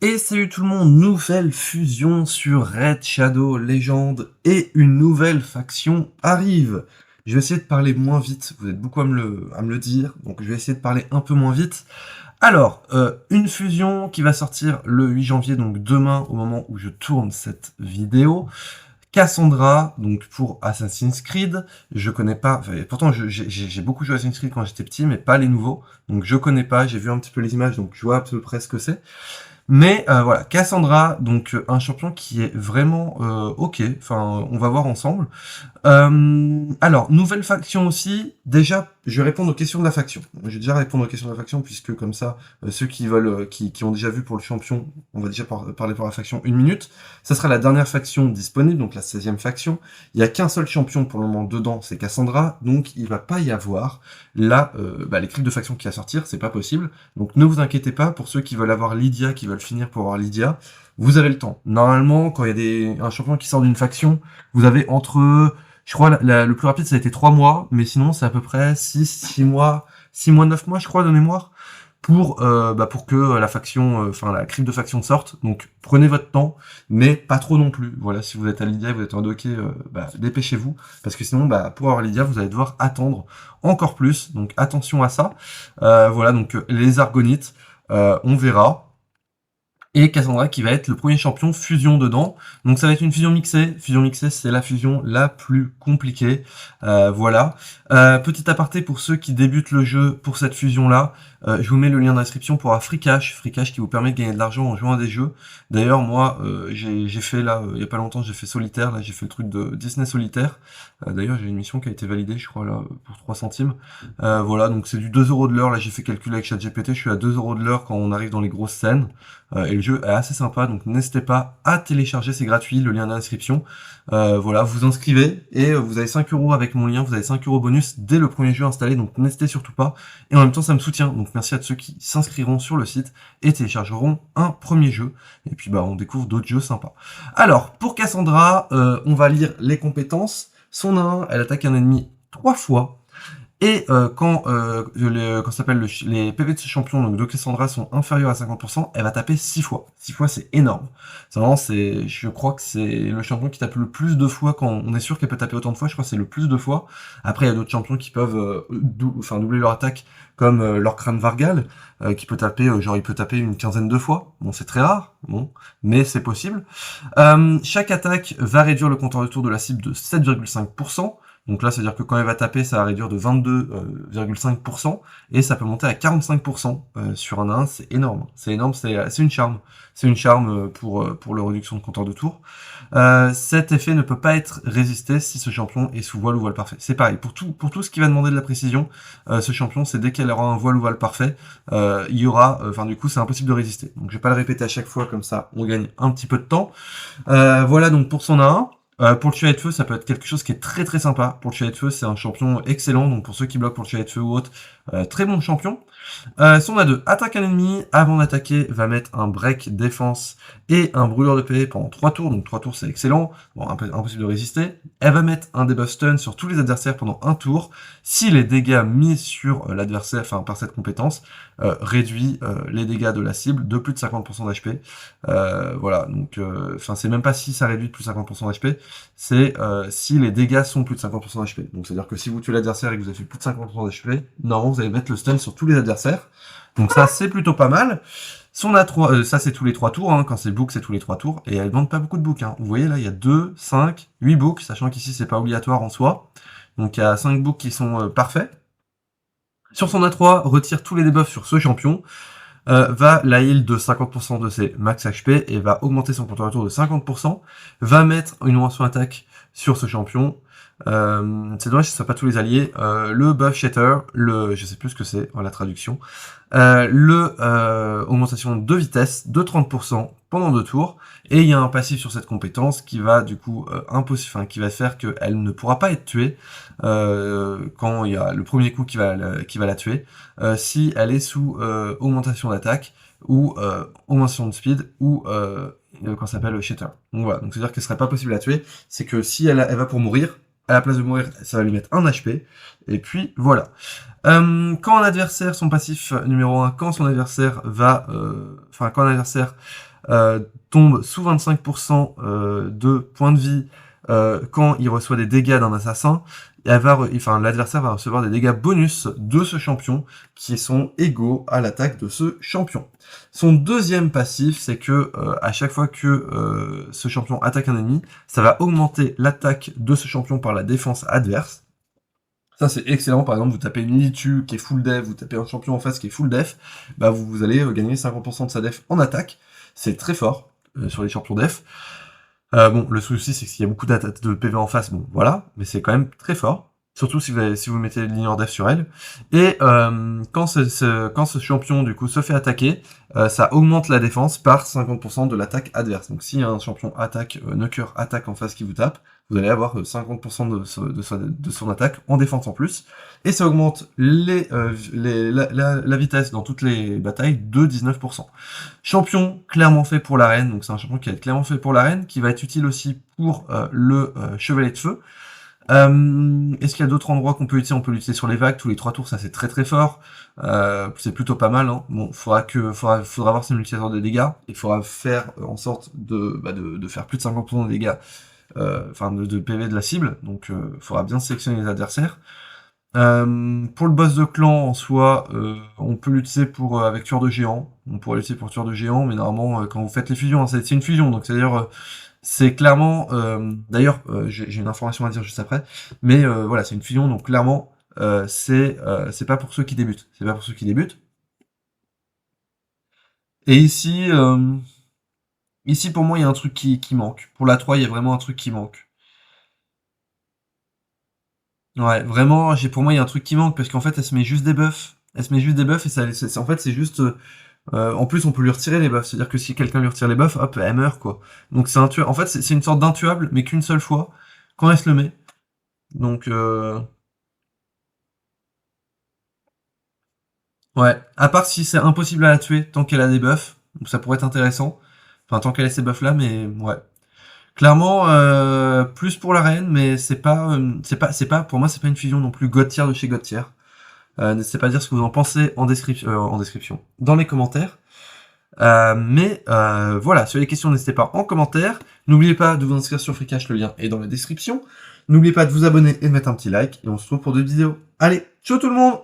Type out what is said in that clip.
Et salut tout le monde, nouvelle fusion sur Red Shadow Legend et une nouvelle faction arrive. Je vais essayer de parler moins vite, vous êtes beaucoup à me le dire, donc je vais essayer de parler un peu moins vite. Alors, une fusion qui va sortir le 8 janvier, donc demain au moment où je tourne cette vidéo. Cassandra, donc pour Assassin's Creed, je connais pas, enfin, pourtant j'ai beaucoup joué à Assassin's Creed quand j'étais petit, mais pas les nouveaux, donc je connais pas, j'ai vu un petit peu les images, donc je vois à peu près ce que c'est. Mais voilà, Cassandra, donc un champion qui est vraiment ok, enfin on va voir ensemble. Alors, nouvelle faction aussi, déjà je vais répondre aux questions de la faction. Je vais déjà répondre aux questions de la faction, puisque comme ça, ceux qui veulent, qui ont déjà vu pour le champion, on va déjà parler pour la faction 1 minute. Ça sera la dernière faction disponible, donc la 16e faction. Il y a qu'un seul champion pour le moment dedans, c'est Cassandra, donc il va pas y avoir là les clics de faction qui va sortir, c'est pas possible. Donc ne vous inquiétez pas, pour ceux qui veulent avoir Lydia, qui veulent finir pour avoir Lydia, vous avez le temps. Normalement, quand il y a un champion qui sort d'une faction, vous avez entre, je crois, le plus rapide ça a été 3 mois, mais sinon c'est à peu près 6 mois, 9 mois je crois de mémoire, pour que la faction, la crypte de faction sorte. Donc prenez votre temps, mais pas trop non plus. Voilà, si vous êtes à Lydia, vous êtes en docké, dépêchez-vous, parce que sinon, pour avoir Lydia, vous allez devoir attendre encore plus. Donc attention à ça. Voilà, donc les Argonites, on verra. Et Cassandra qui va être le premier champion fusion dedans. Donc ça va être une fusion mixée. Fusion mixée, c'est la fusion la plus compliquée. Voilà. Petit aparté pour ceux qui débutent le jeu pour cette fusion-là. Je vous mets le lien dans la description pour Freecash. Freecash qui vous permet de gagner de l'argent en jouant à des jeux. D'ailleurs, moi, j'ai fait là, il y a pas longtemps, j'ai fait Solitaire. Là, j'ai fait le truc de Disney Solitaire. D'ailleurs, j'ai une mission qui a été validée, je crois, là, pour 3 centimes. Voilà, donc c'est du 2 € de l'heure. Là, j'ai fait calculer avec ChatGPT. Je suis à 2 € de l'heure quand on arrive dans les grosses scènes. Et le jeu est assez sympa, donc n'hésitez pas à télécharger, c'est gratuit, le lien dans la description. Voilà, vous inscrivez et vous avez 5 € avec mon lien, vous avez 5 € bonus dès le premier jeu installé, donc n'hésitez surtout pas. Et en même temps, ça me soutient, donc merci à ceux qui s'inscriront sur le site et téléchargeront un premier jeu. Et puis on découvre d'autres jeux sympas. Alors, pour Cassandra, on va lire les compétences. Son 1, elle attaque un ennemi 3 fois. Et quand les PV de ce champion, donc de Cassandra, sont inférieurs à 50%, elle va taper 6 fois. 6 fois, c'est énorme. Je crois que c'est le champion qui tape le plus de fois quand on est sûr qu'elle peut taper autant de fois. Je crois que c'est le plus de fois. Après, il y a d'autres champions qui peuvent doubler leur attaque, comme Lorcran Vargal, qui peut taper, il peut taper une quinzaine de fois. Bon, c'est très rare, bon, mais c'est possible. Chaque attaque va réduire le compteur de tour de la cible de 7,5%. Donc là, c'est-à-dire que quand elle va taper, ça va réduire de 22,5%, et ça peut monter à 45% sur un 1, c'est énorme. C'est énorme, c'est une charme. C'est une charme pour la réduction de compteur de tour. Cet effet ne peut pas être résisté si ce champion est sous voile ou voile parfait. C'est pareil, pour tout ce qui va demander de la précision, ce champion, c'est dès qu'elle aura un voile ou voile parfait, il y aura, du coup, c'est impossible de résister. Donc je vais pas le répéter à chaque fois, comme ça, on gagne un petit peu de temps. Voilà donc pour son 1. Pour le tuer de feu, ça peut être quelque chose qui est très très sympa. Pour le tuer de feu, c'est un champion excellent, donc pour ceux qui bloquent pour le tuer de feu ou autre, très bon champion. Son A2, attaque un ennemi, avant d'attaquer, va mettre un break défense et un brûleur de PV pendant 3 tours, donc 3 tours c'est excellent, bon, impossible de résister. Elle va mettre un debuff stun sur tous les adversaires pendant 1 tour, si les dégâts mis sur l'adversaire, par cette compétence, réduit les dégâts de la cible de plus de 50% d'HP. Voilà, donc, c'est même pas si ça réduit de plus de 50% d'HP, c'est si les dégâts sont plus de 50% d'HP. Donc c'est-à-dire que si vous tuez l'adversaire et que vous avez fait plus de 50% d'HP, normalement vous allez mettre le stun sur tous les adversaires. Donc ça c'est plutôt pas mal. Son A3, ça c'est tous les 3 tours, quand c'est book c'est tous les 3 tours, et elle demande pas beaucoup de book. Vous voyez là il y a 2, 5, 8 books, sachant qu'ici c'est pas obligatoire en soi. Donc il y a 5 books qui sont parfaits. Sur son A3, retire tous les debuffs sur ce champion. Va la heal de 50% de ses max HP et va augmenter son compteur de tour de 50%, va mettre une mention attaque sur ce champion. C'est dommage que ce soit pas tous les alliés. Le buff shatter, je sais plus ce que c'est, la traduction. Augmentation de vitesse de 30% pendant 2 tours. Et il y a un passif sur cette compétence qui va du coup qui va faire qu'elle ne pourra pas être tuée quand il y a le premier coup qui va la tuer, si elle est sous augmentation d'attaque ou augmentation de speed ou quand ça s'appelle shatter. Donc voilà, donc c'est à dire qu'elle serait pas possible à tuer, c'est que si elle va pour mourir, à la place de mourir, ça va lui mettre 1 HP, et puis voilà. Quand un adversaire, son passif numéro 1, quand son adversaire va... quand un adversaire tombe sous 25% de points de vie quand il reçoit des dégâts d'un assassin, l'adversaire va recevoir des dégâts bonus de ce champion qui sont égaux à l'attaque de ce champion. Son deuxième passif, c'est que à chaque fois que ce champion attaque un ennemi, ça va augmenter l'attaque de ce champion par la défense adverse. Ça c'est excellent, par exemple vous tapez une Litu qui est full def, vous tapez un champion en face qui est full def, bah vous allez gagner 50% de sa def en attaque, c'est très fort sur les champions def. Bon, le souci c'est qu'il y a beaucoup de PV en face, bon voilà, mais c'est quand même très fort. Surtout si vous mettez ligneur def sur elle. Et quand ce champion du coup se fait attaquer, ça augmente la défense par 50% de l'attaque adverse. Donc si un champion attaque, Nucker attaque en face qui vous tape, vous allez avoir 50% de son attaque en défense en plus. Et ça augmente la vitesse dans toutes les batailles de 19%. Champion clairement fait pour l'arène, donc c'est un champion qui va être clairement fait pour l'arène, qui va être utile aussi pour le chevalier de feu. Est-ce qu'il y a d'autres endroits qu'on peut utiliser? On peut l'utiliser sur les vagues, tous les 3 tours, ça c'est très très fort. C'est plutôt pas mal, hein. Bon, faudra voir ses multiplicateurs de dégâts, il faudra faire en sorte de faire plus de 50% de dégâts, de PV de la cible, donc faudra bien sélectionner les adversaires. Pour le boss de clan en soi, on peut l'utiliser pour avec tueur de géant. On pourrait l'utiliser pour tueur de géant, mais normalement quand vous faites les fusions, hein, c'est une fusion, donc c'est-à-dire c'est clairement, d'ailleurs, j'ai une information à dire juste après, mais voilà, c'est une fusion, donc clairement, c'est pas pour ceux qui débutent. C'est pas pour ceux qui débutent. Et ici, pour moi, il y a un truc qui manque. Pour la 3, il y a vraiment un truc qui manque. Ouais, vraiment, pour moi, il y a un truc qui manque, parce qu'en fait, elle se met juste des buffs. Elle se met juste des buffs, et en fait, c'est juste... en plus, on peut lui retirer les buffs. C'est-à-dire que si quelqu'un lui retire les buffs, hop, elle meurt, quoi. Donc c'est intuable. En fait, c'est une sorte d'intuable, mais qu'une seule fois, quand elle se le met. Donc, ouais. À part si c'est impossible à la tuer tant qu'elle a des buffs. Donc ça pourrait être intéressant. Enfin, tant qu'elle a ces buffs-là, mais ouais. Clairement, plus pour l'arène, mais pour moi, c'est pas une fusion non plus God tier de chez God tier. N'hésitez pas à dire ce que vous en pensez en description, dans les commentaires. Voilà, sur les questions, n'hésitez pas en commentaire. N'oubliez pas de vous inscrire sur Freecash, le lien est dans la description. N'oubliez pas de vous abonner et de mettre un petit like. Et on se retrouve pour d'autres vidéos. Allez, ciao tout le monde!